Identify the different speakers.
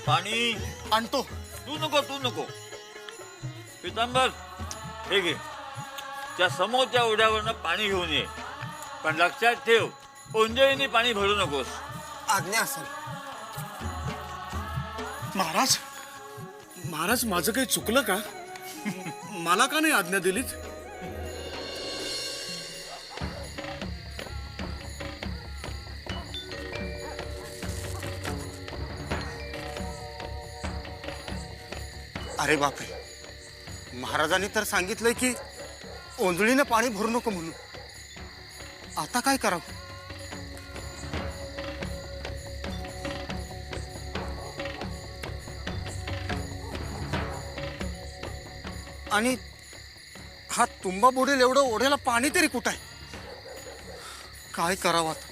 Speaker 1: पाणी
Speaker 2: आणतो.
Speaker 1: तू नको पितांबर, हे घे. त्या समोरच्या ओढ्यावरनं पाणी घेऊन ये. पण लक्षात ठेव, ओंजळीने पाणी भरू नकोस.
Speaker 2: आज्ञा असेल. महाराज, महाराज माझं काही चुकलं का? मला का नाही आज्ञा दिलीत? अरे बापरे, महाराजांनी तर सांगितलंय की ओंजळीनं पाणी भरू नको म्हणून. आता काय करावं? आणि हा तुंबा बुडेल एवढं ओढ्याला पाणी तरी कुठं आहे? काय करावं आता?